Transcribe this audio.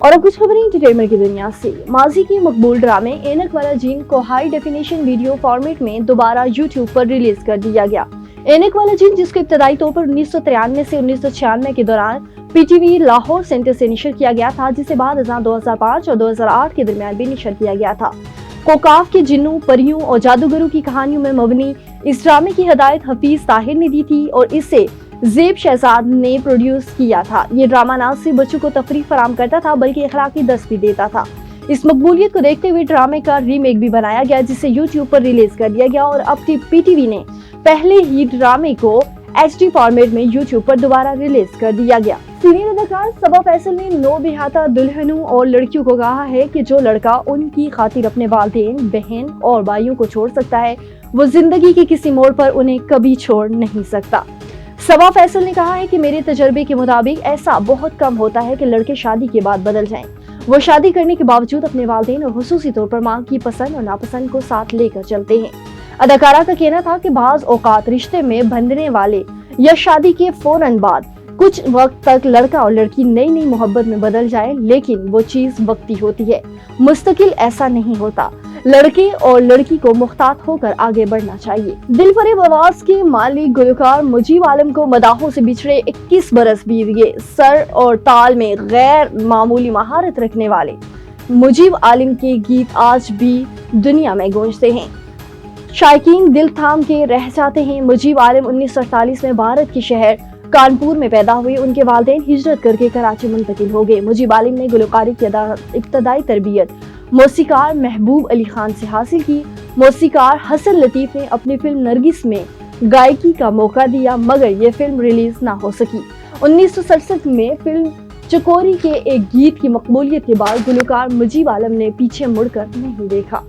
اور اب کچھ خبریں انٹرٹینمنٹ کی دنیا سے۔ ماضی کے مقبول ڈرامے اینک والا جن کو ہائی ڈیفینیشن ویڈیو فارمیٹ میں دوبارہ یوٹیوب پر ریلیز کر دیا گیا۔ اینک والا جن، جس کو ابتدائی طور پر 1993 سے 1996 کے دوران P T V Lahore centre سے نشر کیا گیا تھا، جسے بعد ازاں 2005 اور 2008 کے درمیان بھی نشر کیا گیا تھا۔ کوکاف کے جنوں، پریوں اور جادوگروں کی کہانیوں میں مبنی اس ڈرامے کی ہدایت حفیظ طاہر نے دی تھی اور اسے زیب شہزاد نے پروڈیوس کیا تھا۔ یہ ڈرامہ نہ صرف بچوں کو تفریح فراہم کرتا تھا بلکہ اخلاقی درس بھی دیتا تھا۔ اس مقبولیت کو دیکھتے ہوئے ڈرامے کا ریمیک بھی بنایا گیا، جسے یوٹیوب پر ریلیز کر دیا گیا اور اب پی ٹی وی نے پہلے ہی ڈرامے کو ایچ ڈی فارمیٹ میں یوٹیوب پر دوبارہ ریلیز کر دیا گیا۔ سینئر اداکار صبا فیصل نے نوبہتہ دلہنوں اور لڑکیوں کو کہا ہے کہ جو لڑکا ان کی خاطر اپنے والدین، بہن اور بھائیوں کو چھوڑ سکتا ہے، وہ زندگی کے کسی موڑ پر انہیں کبھی چھوڑ نہیں سکتا۔ صبا فیصل نے کہا ہے کہ میرے تجربے کے مطابق ایسا بہت کم ہوتا ہے کہ لڑکے شادی کے بعد بدل جائیں۔ وہ شادی کرنے کے باوجود اپنے والدین اور خصوصی طور پر ماں کی پسند اور ناپسند کو ساتھ لے کر چلتے ہیں۔ اداکارہ کا کہنا تھا کہ بعض اوقات رشتے میں بندھنے والے یا شادی کے فوراً بعد کچھ وقت تک لڑکا اور لڑکی نئی محبت میں بدل جائے، لیکن وہ چیز وقتی ہوتی ہے، مستقل ایسا نہیں ہوتا۔ لڑکے اور لڑکی کو محتاط ہو کر آگے بڑھنا چاہیے۔ دل فریب آواز کے مالک گلوکار مجیب عالم کو مداحوں سے بچھڑے 21 برس بیت گئے۔ سر اور تال میں غیر معمولی مہارت رکھنے والے مجیب عالم کے گیت آج بھی دنیا میں گونجتے ہیں، شائقین دل تھام کے رہ جاتے ہیں۔ مجیب عالم 1948 میں بھارت کے شہر کانپور میں پیدا ہوئے۔ ان کے والدین ہجرت کر کے کراچی منتقل ہو گئے۔ مجیب عالم نے گلوکاری کی ابتدائی تربیت موسیقار محبوب علی خان سے حاصل کی۔ موسیقار حسن لطیف نے اپنی فلم نرگس میں گائیکی کا موقع دیا، مگر یہ فلم ریلیز نہ ہو سکی۔ 1967 میں فلم چکوری کے ایک گیت کی مقبولیت کے بعد گلوکار مجیب عالم نے پیچھے مڑ کر نہیں دیکھا۔